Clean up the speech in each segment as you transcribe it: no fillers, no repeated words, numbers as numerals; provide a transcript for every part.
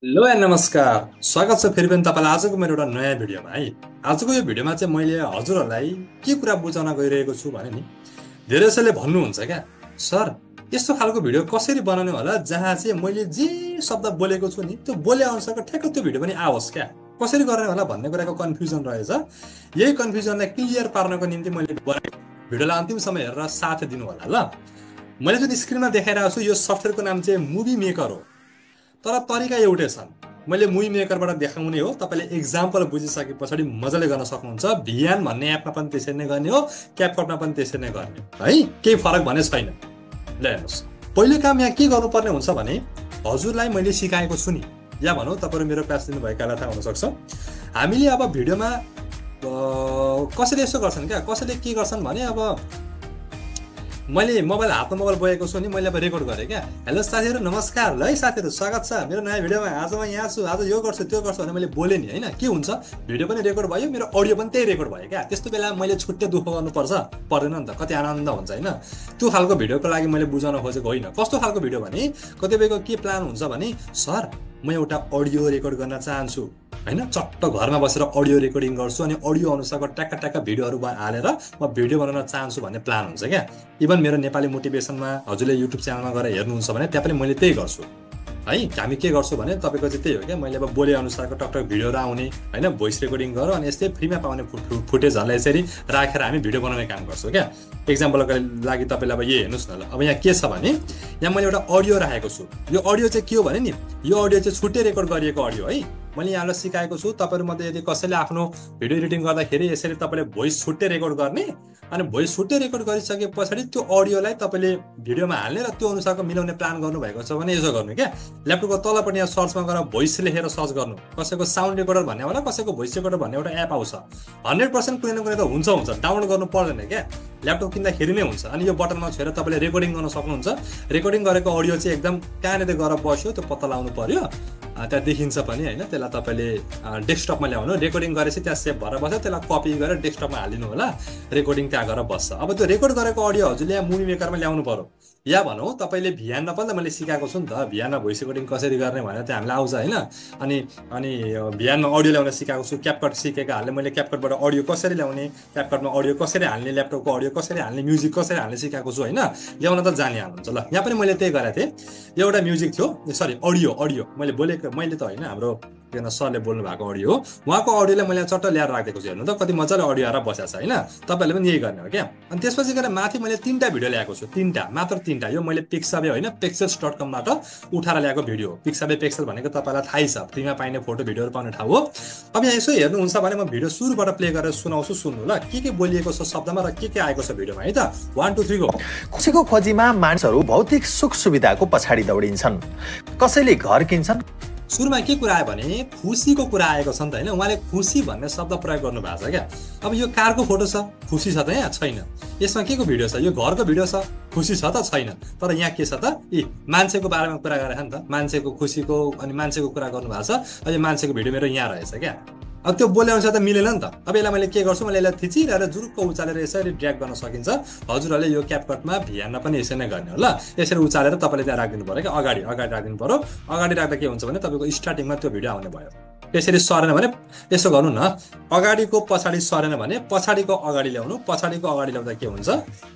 Hello and नमस्कार। स्वागत छ फेरि पनि तपाईँलाई आजको मेरो एउटा नयाँ भिडियोमा है। आजको यो भिडियोमा चाहिँ मैले हजुरहरूलाई के कुरा बुझाउन गइरहेको छु भने नि, धेरै जसोले भन्नुहुन्छ क्या, सर यस्तो खालको भिडियो कसरी बनाउने होला जहाँ चाहिँ मैले जे शब्द बोलेको छु नि त्यो बोले अनुसारको ठ्याक्क त्यो भिडियो पनि आओस् क्या, कसरी गर्ने होला भन्ने कुराको कन्फ्युजन रहेछ। यही कन्फ्युजनलाई क्लियर पार्नको निम्ति मैले भिडियोलाई अन्तिमसम्म हेरेर साथ दिनु होला ल। मैले जुन स्क्रिनमा देखाइरहेको छु यो सफ्टवेयरको नाम चाहिँ मुभी मेकर हो, तर तरिका एउटै छन्। मैले मुभी मेकरबाट देखाउने हो, तपाईँले एक्जाम्पल बुझिसके पछाडि मजाले गर्न सक्नुहुन्छ। भियान भन्ने एपमा पनि त्यसरी नै गर्ने हो, क्यापकटमा पनि त्यसरी नै गर्ने है, केही फरक भने छैन। ल हेर्नुहोस्, पहिलो काम यहाँ के गर्नुपर्ने हुन्छ भने हजुरलाई मैले सिकाएको छु नि, या भनौँ तपाईँहरू मेरो क्लास लिनुभएकालाई थाहा हुनसक्छ। हामीले अब भिडियोमा कसैले यसो गर्छन् क्या, कसैले के गर्छन् भने अब मैले हातमा मोबाइल बोकेको छु नि, मैले अब रेकर्ड गरेँ क्या। हेलो साथीहरू नमस्कार, ल है साथीहरू स्वागत छ मेरो नयाँ भिडियोमा। आज म यहाँ छु, आज यो गर्छु त्यो गर्छु भने मैले बोलेँ नि होइन, के हुन्छ भिडियो पनि रेकर्ड भयो, मेरो अडियो पनि त्यही रेकर्ड भयो क्या। त्यस्तो बेला मैले छुट्टै दुःख गर्नुपर्छ पर्दैन नि त, कति आनन्द हुन्छ होइन। त्यो खालको भिडियोको लागि मैले बुझाउन खोजेको होइन। कस्तो खालको भिडियो भने कतिपयको के प्लान हुन्छ भने, सर म एउटा अडियो रेकर्ड गर्न चाहन्छु होइन, चट्ट घरमा बसेर अडियो रेकर्डिङ गर्छु अनि अडियो अनुसारको ट्याक्का ट्याक्का भिडियोहरू हालेर म भिडियो बनाउन चाहन्छु भन्ने प्लान हुन्छ क्या। इभन मेरो नेपाली मोटिभेसनमा हजुरले युट्युब च्यानलमा गएर हेर्नुहुन्छ भने त्यहाँ पनि मैले त्यही गर्छु है। हामी के गर्छौँ भने तपाईँको चाहिँ त्यही हो क्या, मैले अब बोले अनुसारको टकटक भिडियोहरू आउने होइन, भोइस रेकर्डिङ गर अनि यस्तै फ्रीमा पाउने फुटेजहरूलाई यसरी राखेर हामी भिडियो बनाउने काम गर्छौँ क्या। इक्जाम्पलको लागि तपाईँले अब ये हेर्नुहोस् न ल, अब यहाँ के छ भने यहाँ मैले एउटा अडियो राखेको छु। यो अडियो चाहिँ के हो भने नि, यो अडियो चाहिँ छुट्टै रेकर्ड गरिएको अडियो है। मैले यहाँलाई सिकाएको छु, तपाईँहरूमध्ये यदि कसैले आफ्नो भिडियो एडिटिङ गर्दाखेरि यसरी तपाईँले भोइस छुट्टै रेकर्ड गर्ने अनि भोइस छुट्टै रेकर्ड गरिसके पछाडि त्यो अडियोलाई तपाईँले भिडियोमा हाल्ने र त्यो अनुसारको मिलाउने प्लान गर्नुभएको छ भने यसो गर्नु क्या। ल्यापटपको तलपट्टि यहाँ सर्चमा गएर भोइस लेखेर सर्च गर्नु, कसैको साउन्ड रेकर्डर भन्ने होला, कसैको भोइस रेकर्डर भन्ने एउटा एप आउँछ। 100% कुनै न कुनै त हुन्छ, डाउनलोड गर्नु पर्दैन क्या, ल्यापटप किन्दाखेरि नै हुन्छ। अनि यो बटनमा छोएर तपाईँले रेकर्डिङ गर्न सक्नुहुन्छ। रेकर्डिङ गरेको अडियो चाहिँ एकदम कहाँनिर गएर बस्यो त्यो पत्ता लगाउनु पर्यो, त्यहाँ देखिन्छ पनि होइन। त्यसलाई तपाईँले डेस्कटपमा ल्याउनु, रेकर्डिङ गरेपछि त्यहाँ सेभ भएर बस्छ, त्यसलाई कपी गरेर डेस्कटपमा हालिदिनु होला, रेकर्डिङ त्यहाँ गएर बस्छ। अब त्यो रेकर्ड गरेको अडियो हजुरले यहाँ मुभी मेकरमा ल्याउनु पर्यो, या भनौँ तपाईँले भियानमा पनि त मैले सिकाएको छु नि त, भियानमा भोइस रेकर्डिङ कसरी गर्ने भनेर त्यहाँ हामीलाई आउँछ होइन। अनि अनि भियानमा अडियो ल्याउन सिकाएको छु, क्यापकट सिकेकाहरूले मैले क्यापकटबाट अडियो कसरी ल्याउने, क्यापकटमा अडियो कसरी हाल्ने, ल्यापटपको अडियो कसरी हाल्ने, म्युजिक कसरी हाल्ने सिकाएको छु होइन। ल्याउन त जानिहाल्नुहुन्छ। ल यहाँ पनि मैले त्यही गरेको थिएँ, एउटा म्युजिक थियो, सरी अडियो मैले बोलेको, मैले त होइन हाम्रो एकजना सरले बोल्नु भएको अडियो हो, उहाँको अडियोलाई मैले चट्ट ल्याएर राखिदिएको छु। हेर्नु त कति मजाले अडियो आएर बसेको छ होइन। तपाईँहरूले पनि यही गर्ने हो क्या। अनि त्यसपछि गएर माथि मैले 3टा भिडियो ल्याएको छु, मात्र 3टा। यो मैले पिक्साबे होइन pixels.com-बाट उठाएर ल्याएको भिडियो। पिक्साबे पिक्सल भनेको तपाईँलाई थाहै छ, फ्रीमा पाइने फोटो भिडियोहरू पाउने ठाउँ हो। अब यहाँ यसो हेर्नुहुन्छ भने म भिडियो सुरुबाट प्ले गरेर सुनाउँछु, सुन्नु ल के बोलिएको छ शब्दमा र के आएको छ भिडियोमा है त। 1 2 3 गो। खुसीको खोजीमा मानिसहरू भौतिक सुख सुविधाको पछाडि दौडिन्छन्। कसैले घर किन्छन्। सुरुमा के कुरा आयो भने खुसीको कुरा आएको छ नि त होइन, उहाँले खुसी भन्ने शब्द प्रयोग गर्नु भएको छ क्या। अब यो कारको फोटो छ, खुसी छ त यहाँ छैन। यसमा के को भिडियो छ, यो घरको भिडियो छ, खुसी छ त छैन। तर यहाँ के छ त, मान्छेको बारेमा कुरा गरेको नि त, मान्छेको खुसीको अनि मान्छेको कुरा गर्नु भएको छ। अब यो मान्छेको भिडियो मेरो यहाँ रहेछ क्या। अब त्यो बोले अनुसार त मिलेन नि त। अब यसलाई मैले के गर्छु, मैले यसलाई थिचिरहेर जुरुक्क उचालेर यसरी ड्र्याग गर्न सकिन्छ। हजुरहरूले यो क्यापकटमा भियानमा पनि यसरी नै गर्ने हो ल। यसरी उचालेर तपाईँले त्यहाँ राखिदिनु पर्यो क्या, अगाडि राखिदिनु पर्यो। अगाडि राख्दा के हुन्छ भने तपाईँको स्टार्टिङमा त्यो भिडियो आउने भयो। त्यसरी सरेन भने यसो गर्नु न, अगाडिको पछाडि सरेन भने पछाडिको अगाडि ल्याउनु, पछाडिको अगाडि ल्याउँदा के हुन्छ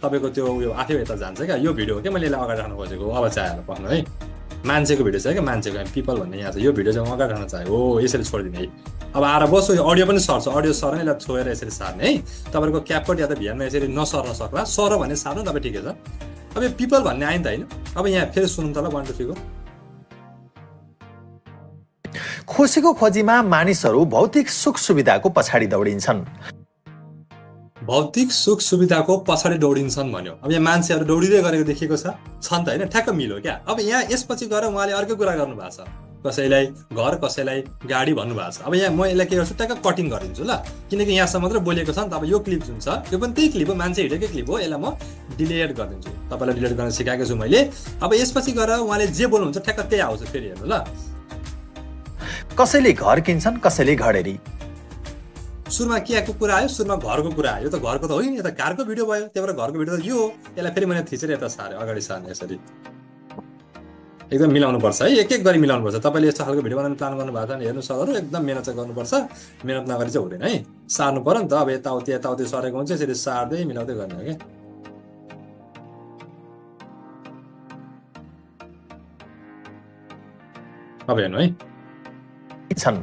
तपाईँको त्यो उयो आफै यता जान्छ क्या। यो भिडियो हो क्या, मैले यसलाई अगाडि राख्नु खोजेको। अब चाहिँ पढ्नु है, मान्छेको भिडियो छ क्या, मान्छेको पिपल भन्ने यहाँ छ। यो भिडियो चाहिँ अगाडि राख्न चाहेँ हो, यसरी छोडिदिने है। अब आएर बस्छु, यो अडियो पनि सर्छ, अडियो सर यसलाई छोएर यसरी सार्ने है। तपाईँको क्यापकट या त भियानमा यसरी नसर्न सक्ला, सर भने सार्नु तपाईँ ठिकै छ। अब यो पिपल भन्ने आयो नि त होइन। अब यहाँ फेरि सुन्नु त ल 1 2 3 गो। खुसीको खोजीमा मानिसहरू भौतिक सुख सुविधाको पछाडि दौडिन्छन्। भौतिक सुख सुविधाको पछाडि दौडिन्छन् भन्यो। अब यहाँ मान्छेहरू दौडिँदै गरेको देखेको छ नि त होइन, ठ्याक्क मिल्यो क्या। अब यहाँ यसपछि गएर उहाँले अर्को कुरा गर्नु भएको छ, कसैलाई घर कसैलाई गाडी भन्नुभएको छ। अब यहाँ म यसलाई के गर्छु, ट्याक्क कटिङ गरिदिन्छु ल, किनकि यहाँसम्म मात्र बोलेको छ नि त। अब यो क्लिप जुन छ यो पनि त्यही क्लिप हो, मान्छे हिँडेकै क्लिप हो, यसलाई म डिलिट गरिदिन्छु। तपाईँलाई डिलिट गर्न सिकाएको छु मैले। अब यसपछि गएर उहाँले जे बोल्नुहुन्छ ठ्याक्क त्यही आउँछ। फेरि हेर्नु ल, कसैले घर किन्छन्, कसैले घडेरी। सुरुमा के आएको कुरा आयो, सुरुमा घरको कुरा आयो। यो त घरको त होइन, यो त कारको भिडियो भयो, त्यही भएर घरको भिडियो त यो हो। यसलाई फेरि मैले थिचेर यता सारेँ, अगाडि सार्ने यसरी। एकदम मिलाउनुपर्छ है, एक गरी मिलाउनुपर्छ। तपाईँले यस्तो खालको भिडियो बनाउने प्लान गर्नुभएको छ भने हेर्नु सरहरू एकदम मेहनत चाहिँ गर्नुपर्छ। मेहनत नगरी चाहिँ हुँदैन है, सार्नु पर्यो नि त। अब यताउति सरेको हुन्छ, यसरी सार्दै मिलाउँदै गर्ने हो क्या। अब हेर्नु है, छन्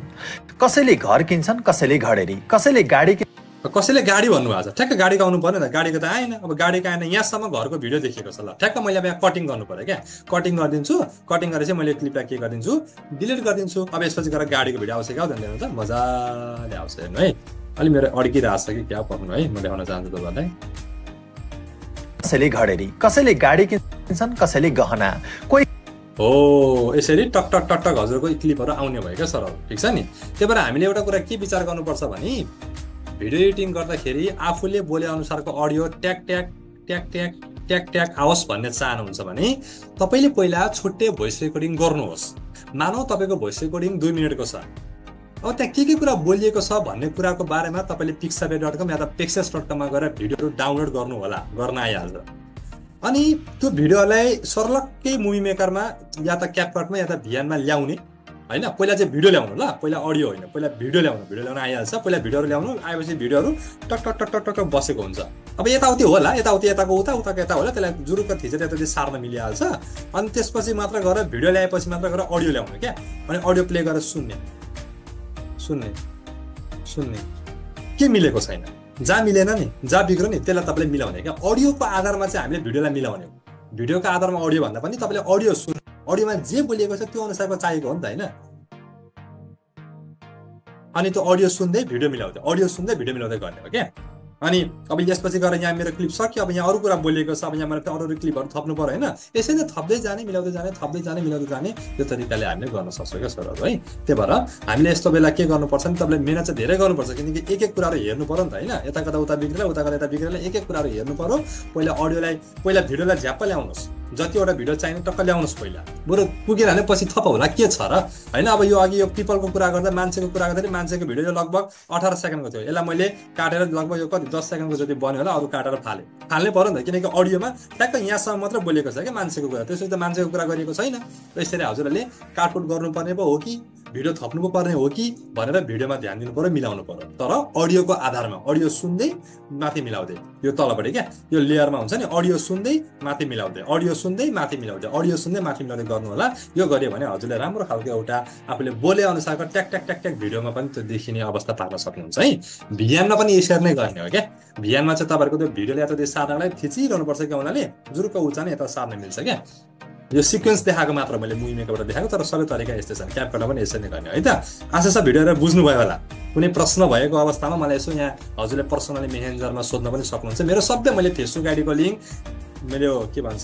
कसैले घर किन्छन्, कसैले घडेरी, कसैले गाडी कसैले गाडी भन्नुभएको छ। ठ्याक्क गाडीको आउनु पर्ने त, गाडीको त आएन। अब गाडीको आएन, यहाँसम्म घरको भिडियो देखिएको छ। ल ठ्याक्क मैले अब यहाँ कटिङ गर्नु पर्यो क्या, कटिङ गरिदिन्छु। कटिङ गरेर चाहिँ मैले क्लिपलाई के गरिदिन्छु, डिलिट गरिदिन्छु। अब यसपछि गएर गाडीको भिडियो आउँछ क्या, हेर्नु त मजाले आउँछ। हेर्नु है, अलि मेरो अड्किरहेको छ कि क्या पर्नु है, म देखाउन चाहन्छु तपाईँलाई। कसैले घडेरी, कसैले गाडी किन्छन्, कसैले गहना, कोही हो यसरी टक टक टक टक हजुरको क्लिपहरू आउने भयो क्या सरहरू, ठिक छ नि। त्यही भएर हामीले एउटा कुरा के विचार गर्नुपर्छ भने भिडियो एडिटिङ गर्दाखेरि आफूले बोले अनुसारको अडियो ट्याक ट्याक ट्याक ट्याक ट्याक ट्याक आओस् भन्ने चाहनुहुन्छ भने तपाईँले पहिला छुट्टै भोइस रेकर्डिङ गर्नुहोस्। मानौ तपाईँको भोइस रेकर्डिङ 2 मिनटको छ, अब त्यहाँ के कुरा बोलिएको छ भन्ने कुराको बारेमा तपाईँले pixabay.com या त pexels.com मा गएर भिडियोहरू डाउनलोड गर्नु होला, गर्न आइहाल्छ। अनि त्यो भिडियोलाई सर्लक्कै मुभी मेकरमा या त क्यापकटमा या त भिएनमा ल्याउने हैन। पहिला चाहिँ भिडियो ल्याउनु, ल पहिला अडियो होइन, पहिला भिडियो ल्याउनु। भिडियो ल्याउन आइहाल्छ, पहिला भिडियोहरू ल्याउनु। आएपछि भिडियोहरू टक टक टक टक टक बसेको हुन्छ। अब यताउति होला, यताउति यताको उता, उताको यता होला, त्यसलाई जुरुक्क थिचेर यताउति सार्न मिलिहाल्छ। अनि त्यसपछि मात्र गएर भिडियो ल्याएपछि मात्र गएर अडियो ल्याउनु क्या। अनि अडियो प्ले गरेर सुन्ने सुन्ने सुन्ने के मिलेको छैन, जहाँ मिलेन नि, जहाँ बिग्रो नि त्यसलाई तपाईँले मिलाउने क्या। अडियोको आधारमा चाहिँ हामीले भिडियोलाई मिलाउने हो। भिडियोको आधारमा अडियो भन्दा पनि तपाईँले अडियो सुन्नु, अडियोमा जे बोलिएको छ त्यो अनुसारको चाहिएको हो नि त होइन। अनि त्यो अडियो सुन्दै भिडियो मिलाउँदै, अडियो सुन्दै भिडियो मिलाउँदै गर्ने हो क्या। अनि अब यसपछि गएर यहाँ मेरो क्लिप सक्यो, अब यहाँ अरू कुरा बोलिएको छ, अब यहाँ मैले अरू क्लिपहरू थप्नु पर्यो होइन। यसरी नै थप्दै जाने, मिलाउँदै जाने, थप्दै जाने, मिलाउँदै जाने, यो तरिकाले हामीले गर्न सक्छौँ क्या सरहरू है। त्यही भएर हामीले यस्तो बेला के गर्नुपर्छ नि, तपाईँले मेहनत चाहिँ धेरै गर्नुपर्छ, किनकि एक एक कुराहरू हेर्नु पर्यो नि त होइन। यता कता उता बिग्रेर, उता कता यता बिग्रेर एक एक कुराहरू हेर्नु पर्यो। पहिला अडियोलाई, पहिला भिडियोलाई झ्याप्प ल्याउनुहोस्, जतिवटा भिडियो चाहिने टक्क ल्याउनुहोस् पहिला। बरु पुगेर भने पछि थप होला के छ र होइन। अब यो अघि यो पिपलको कुरा गर्दा, मान्छेको कुरा गर्दाखेरि मान्छेको भिडियो यो लगभग 18 सेकेन्डको थियो। यसलाई मैले काटेर लगभग यो कति 10 सेकेन्डको जति बन्यो होला, अरू काटेर फाल्नै पर्यो नि त, किनकि अडियोमा ठ्याक्क यहाँसम्म मात्र बोलेको छ क्या मान्छेको कुरा, त्यसपछि त मान्छेको कुरा गरिएको छैन। यसरी हजुरहरूले काटकुट गर्नुपर्ने पो हो कि भिडियो थप्नु पो पर्ने हो कि भनेर भिडियोमा ध्यान दिनु पर्यो, मिलाउनु पर्यो। तर अडियोको आधारमा अडियो सुन्दै माथि मिलाउँदै, यो तलपट्टि क्या यो लेयरमा हुन्छ नि, अडियो सुन्दै माथि मिलाउँदै, अडियो सुन्दै माथि मिलाउँदै, अडियो सुन्दै माथि मिलाउँदै गर्नु होला। यो गर्यो भने हजुरले राम्रो खालको एउटा आफूले बोले अनुसारको ट्याक ट्याक ट्याक ट्याक भिडियोमा पनि त्यो देखिने अवस्था पार्न सक्नुहुन्छ है। भिएनमा पनि यसरी नै गर्ने हो क्या। भिएनमा चाहिँ तपाईँहरूको त्यो भिडियोले यता त्यो सार्नलाई थिचिरहनु पर्छ क्या, उनीहरूले जुरुक्क उचाने यता सार्न मिल्छ क्या। यो सिक्वेन्स देखाएको मात्र मैले मुभी मेकरबाट देखाएको, तर सबै तरिका यस्तै छन्। क्यापकटमा पनि यसरी नै गर्ने है त। आशा छ भिडियोहरू बुझ्नुभयो होला। कुनै प्रश्न भएको अवस्थामा मलाई यसो यहाँ हजुरले पर्सनली मेसेन्जरमा सोध्न पनि सक्नुहुन्छ। मेरो सबै मैले फेसबुक आइडीको लिङ्क, मेरो के भन्छ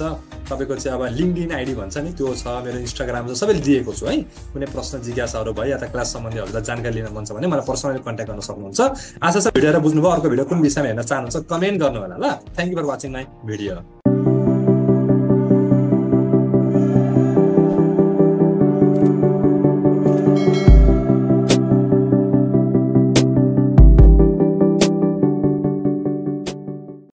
तपाईँको चाहिँ अब लिङ्कडिन आइडी भन्छ नि त्यो छ, मेरो इन्स्टाग्राम छ, सबै दिएको छु है। कुनै प्रश्न जिज्ञासाहरू भयो या त क्लास सम्बन्धी हजुरलाई जानकारी लिन मन छ भने मलाई पर्सनली कन्ट्याक्ट गर्न सक्नुहुन्छ। आशा छ भिडियोहरू बुझ्नुभयो। अर्को भिडियो कुन विषयमा हेर्न चाहनुहुन्छ कमेन्ट गर्नु होला ल। Thank you for watching my video.